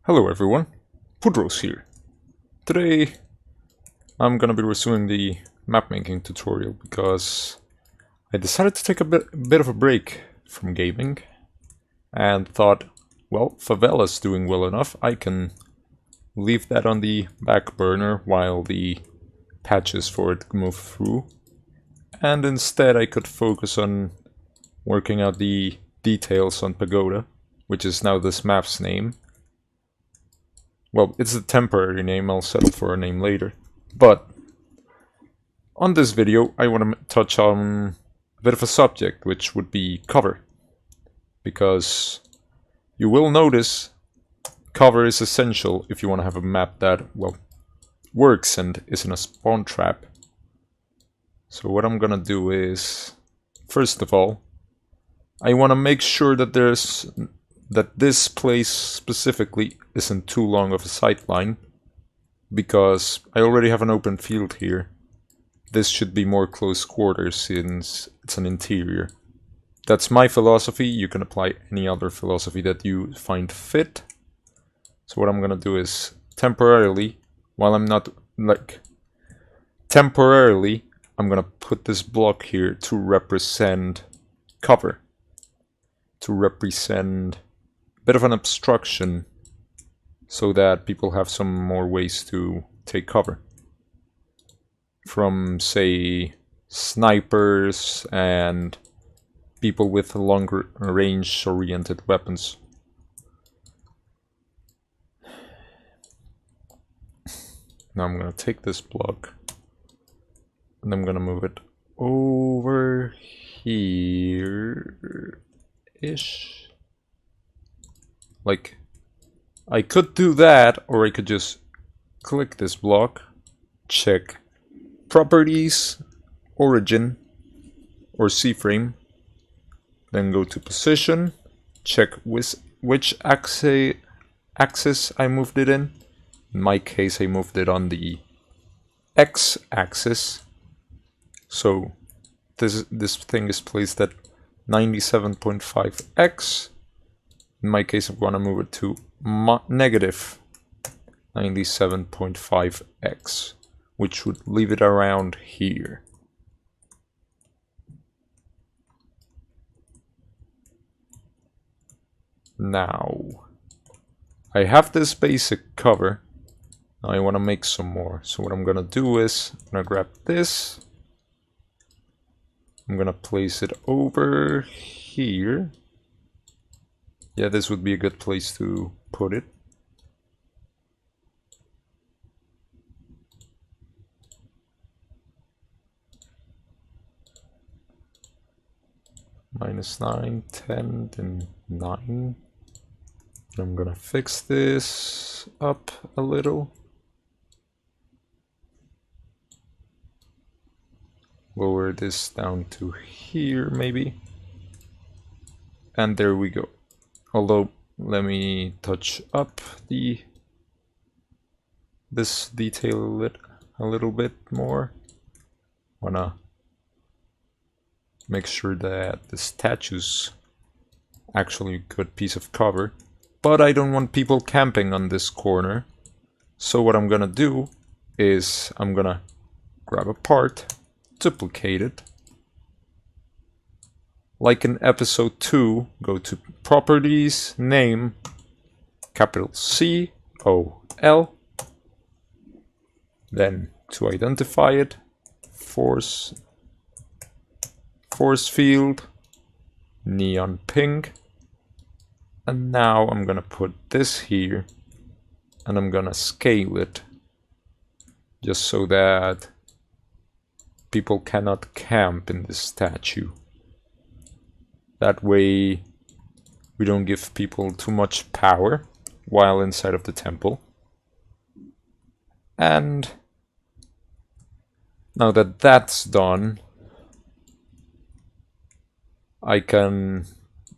Hello everyone, Pudros here. Today I'm gonna be resuming the map making tutorial because I decided to take a bit of a break from gaming and thought, well, Favela's doing well enough, I can leave that on the back burner while the patches for it move through, and instead I could focus on working out the details on Pagoda, which is now this map's name. Well, it's a temporary name, I'll settle for a name later. But on this video I want to touch on a bit of a subject, which would be cover. Because you will notice cover is essential if you want to have a map that, well, works and isn't a spawn trap. So what I'm gonna do is, first of all, I want to make sure that this place specifically isn't too long of a sightline, because I already have an open field here. This should be more close quarters since it's an interior. That's my philosophy. You can apply any other philosophy that you find fit. So what I'm gonna do is temporarily, I'm gonna put this block here to represent cover, to represent a bit of an obstruction, so that people have some more ways to take cover from, say, snipers and people with longer range oriented weapons. Now I'm gonna take this block and I'm gonna move it over here-ish. Like, I could do that, or I could just click this block, check Properties, Origin, or C-Frame, then go to Position, check which axis I moved it in. In my case, I moved it on the X-axis, so this thing is placed at 97.5x. In my case, I want to move it to negative 97.5x, which would leave it around here. Now, I have this basic cover. Now I want to make some more. So what I'm going to do is, I'm going to grab this. I'm going to place it over here. Yeah, this would be a good place to put it. -9, 10, then 9. I'm gonna fix this up a little. Lower this down to here, maybe. And there we go. Although, let me touch up this detail a little bit more. Wanna make sure that the statue's actually a good piece of cover. But I don't want people camping on this corner. So what I'm gonna do is I'm gonna grab a part, duplicate it. Like in episode 2, go to Properties, Name, capital C-O-L. Then to identify it, Force Field, Neon Pink. And now I'm gonna put this here, and I'm gonna scale it, just so that people cannot camp in this statue. That way we don't give people too much power while inside of the temple. And now that that's done, I can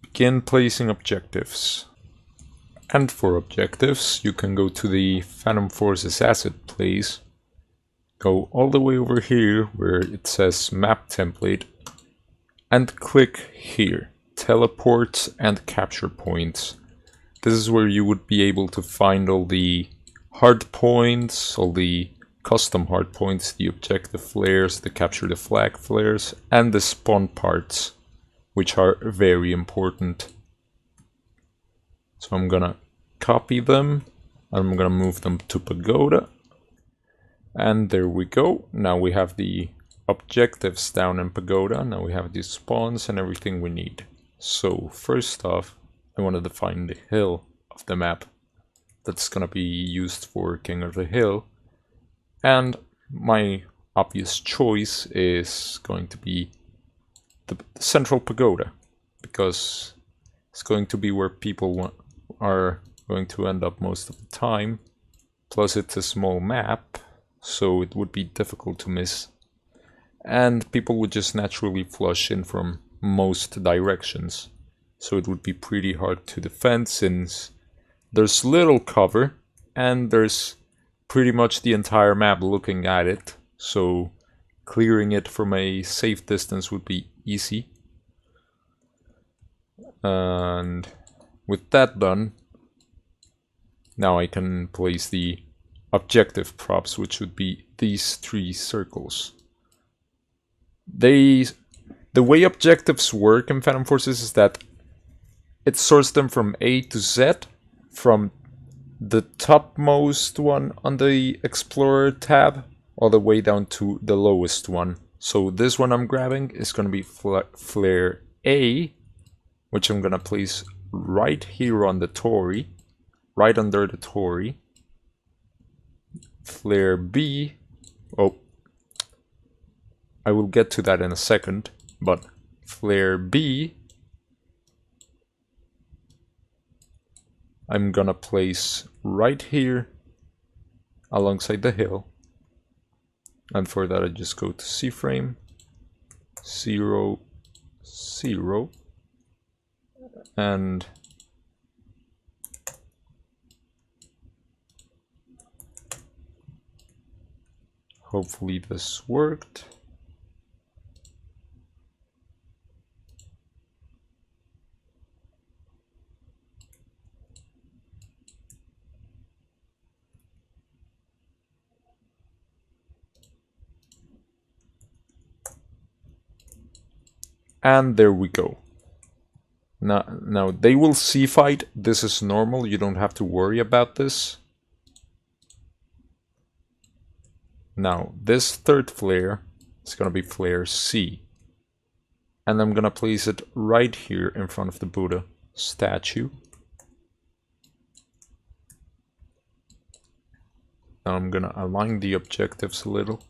begin placing objectives. And for objectives, you can go to the Phantom Forces asset place, go all the way over here where it says Map Template, and click here, Teleports and Capture Points. This is where you would be able to find all the hard points, all the custom hard points, the objective flares, the capture the flag flares, and the spawn parts, which are very important. So I'm gonna copy them, I'm gonna move them to Pagoda, and there we go. Now we have the objectives down in Pagoda. Now we have the spawns and everything we need. So first off, I want to define the hill of the map that's gonna be used for King of the Hill, and my obvious choice is going to be the central pagoda, because it's going to be where people are going to end up most of the time. Plus it's a small map, so it would be difficult to miss, and people would just naturally flush in from most directions, so it would be pretty hard to defend since there's little cover and there's pretty much the entire map looking at it, so clearing it from a safe distance would be easy. And with that done, now I can place the objective props, which would be these 3 circles. The way objectives work in Phantom Forces is that it sorts them from A to Z, from the topmost one on the Explorer tab all the way down to the lowest one. So this one I'm grabbing is going to be flare A, which I'm going to place right here on the Tory, right under the Tory. Flare B, oh, I will get to that in a second, but flare B I'm gonna place right here alongside the hill, and for that I just go to C-frame 0 0 and hopefully this worked. And there we go. Now they will C-fight. This is normal. You don't have to worry about this. Now this third flare is going to be flare C. And I'm going to place it right here in front of the Buddha statue. Now I'm going to align the objectives a little.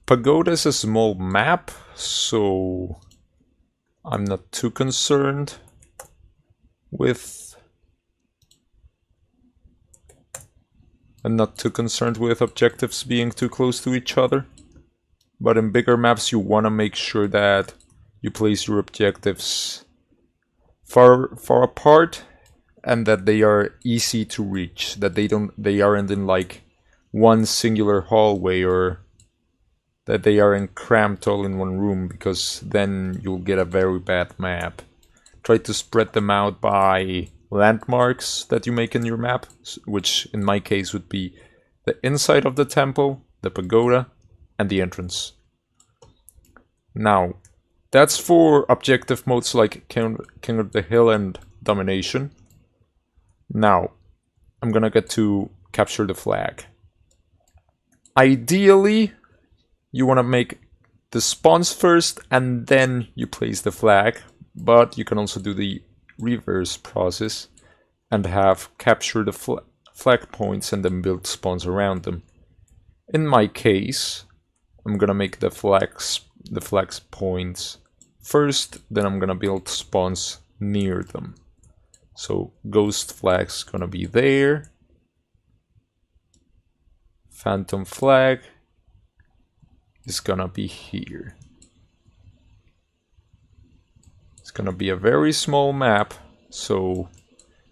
Pagoda is a small map, so I'm not too concerned with objectives being too close to each other. But in bigger maps you want to make sure that you place your objectives far apart and that they are easy to reach, that they aren't in like one singular hallway, or that they are cramped all in one room, because then you'll get a very bad map. Try to spread them out by landmarks that you make in your map, which in my case would be the inside of the temple, the pagoda, and the entrance. Now, that's for objective modes like King of the Hill and Domination. Now, I'm gonna get to capture the flag. Ideally, you want to make the spawns first and then you place the flag, but you can also do the reverse process and have capture the flag points and then build spawns around them. In my case, I'm gonna make the flags points first, then I'm gonna build spawns near them. So ghost flag's gonna be there, phantom flag is gonna be here. It's gonna be a very small map, so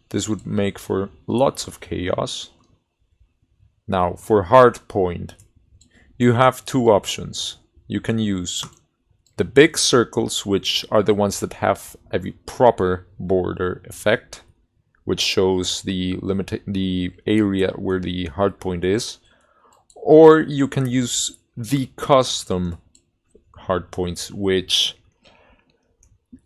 this would make for lots of chaos. Now for hard point, you have two options. You can use the big circles, which are the ones that have a proper border effect, which shows the area where the hardpoint is, or you can use the custom hardpoints, which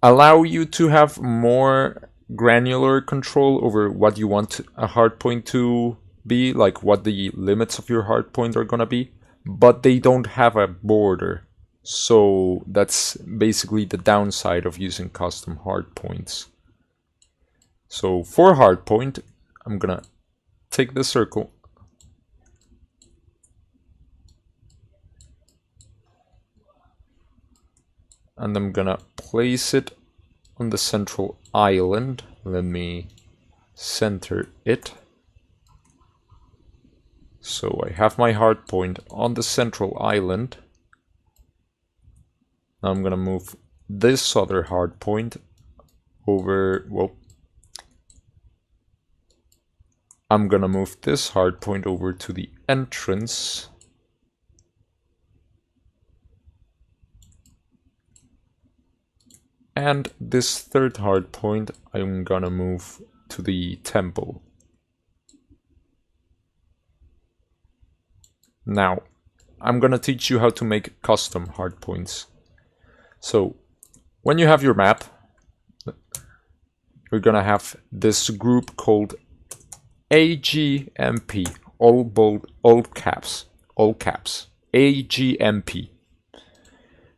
allow you to have more granular control over what you want a hardpoint to be, like what the limits of your hardpoint are gonna be, but they don't have a border. So that's basically the downside of using custom hardpoints. So for hardpoint, I'm gonna take the circle and I'm gonna place it on the central island. Let me center it. So I have my hardpoint on the central island. Now I'm gonna move this other hardpoint over, well, I'm gonna move this hardpoint over to the entrance. And this third hardpoint I'm gonna move to the temple. Now, I'm gonna teach you how to make custom hardpoints. So, when you have your map, you're gonna have this group called AGMP, all bold, all caps, AGMP.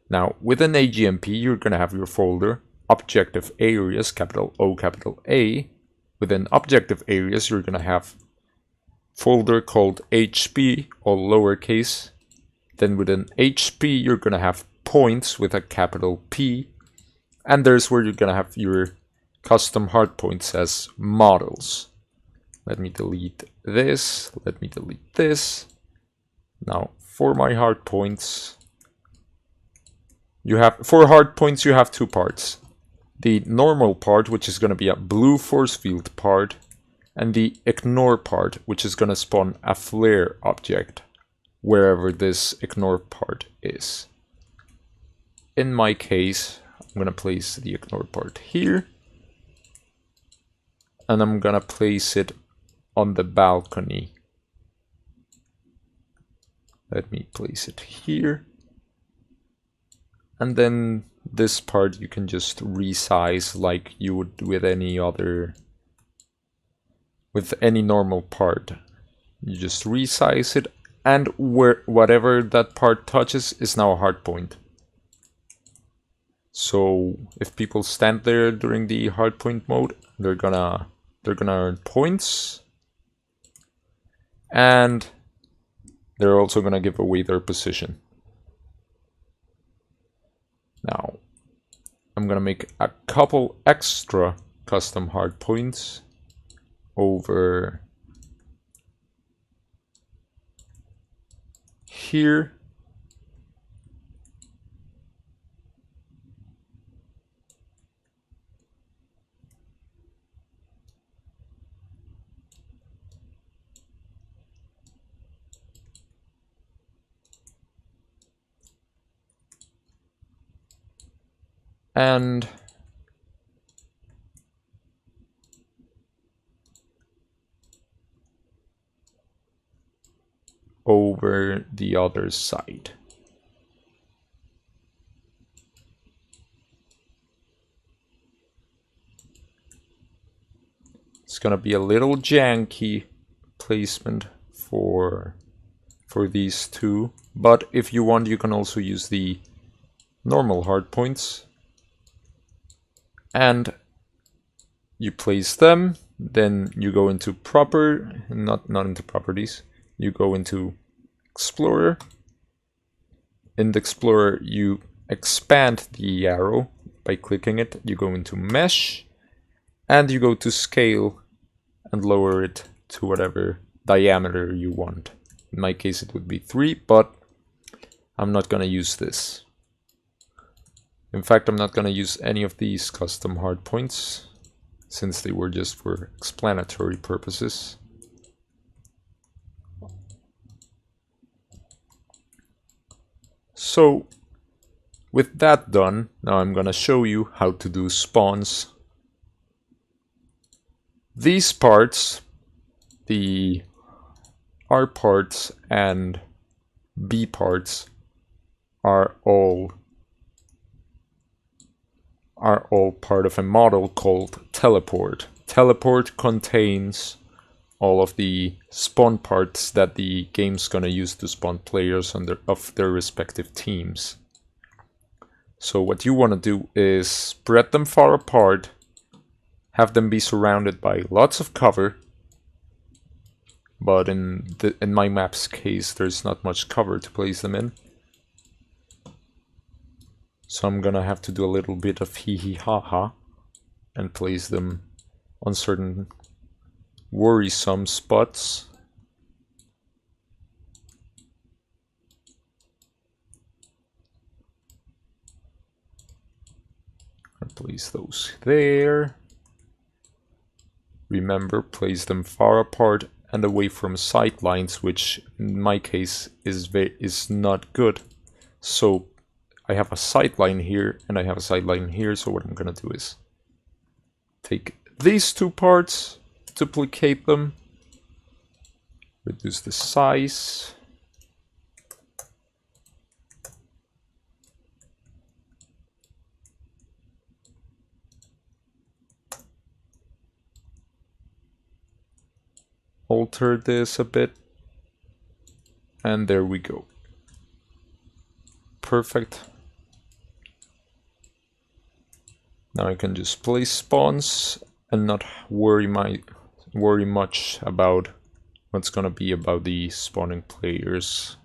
Now, within AGMP, you're gonna have your folder, objective areas, capital O, capital A. Within objective areas, you're gonna have folder called HP, all lowercase. Then within HP, you're gonna have points with a capital P, and there's where you're gonna have your custom hardpoints as models. Let me delete this, let me delete this. Now, for my hardpoints, for hardpoints, you have two parts. The normal part, which is gonna be a blue force field part, and the ignore part, which is gonna spawn a flare object wherever this ignore part is. In my case, I'm gonna place the ignore part here, and I'm gonna place it on the balcony. Let me place it here. And then this part you can just resize like you would with any normal part. You just resize it, and whatever that part touches is now a hardpoint. So if people stand there during the hardpoint mode, they're gonna earn points, and they're also gonna give away their position. Now, I'm gonna make a couple extra custom hardpoints over here. And over the other side. It's gonna be a little janky placement for these two, but if you want, you can also use the normal hardpoints, and you place them. Then you go into not into properties. You go into Explorer. In the Explorer, you expand the arrow by clicking it. You go into Mesh, and you go to Scale and lower it to whatever diameter you want. In my case, it would be 3, but I'm not gonna use this. In fact, I'm not gonna use any of these custom hardpoints, since they were just for explanatory purposes. So with that done, now I'm gonna show you how to do spawns. These parts, the R parts and B parts, are all part of a model called teleport. Teleport contains all of the spawn parts that the game's gonna use to spawn players of their respective teams. So what you want to do is spread them far apart, have them be surrounded by lots of cover, but in my map's case there's not much cover to place them in. So I'm gonna have to do a little bit of hee hee ha ha and place them on certain worrisome spots. And place those there. Remember, place them far apart and away from sight lines, which in my case is not good. So I have a sight line here and I have a sight line here, so what I'm gonna do is take these two parts, duplicate them, reduce the size, alter this a bit, and there we go. Perfect. Now I can just place spawns and not worry much about what's gonna be about the spawning players.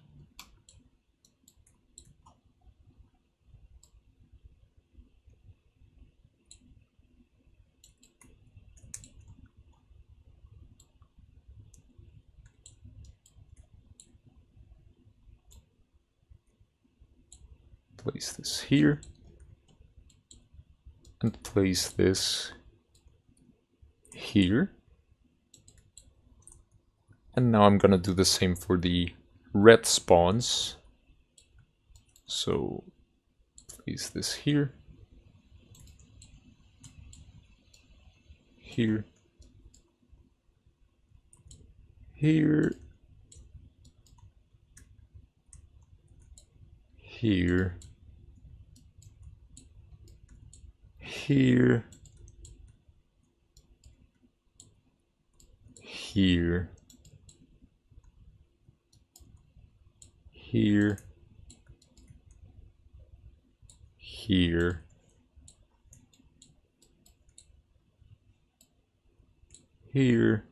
Place this here and place this here. And now I'm gonna do the same for the red spawns. So place this here, here, here, here, here, here, here, here, here,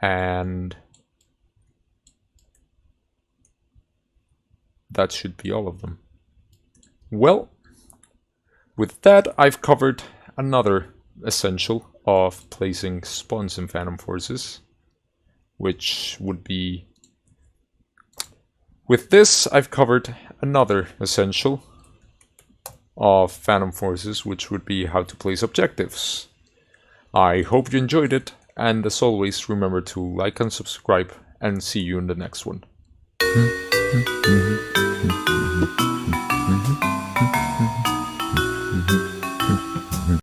and that should be all of them. Well, with that I've covered another essential of placing spawns in Phantom Forces, which would be... With this I've covered another essential of Phantom Forces, which would be how to place objectives. I hope you enjoyed it, and as always, remember to like and subscribe, and see you in the next one.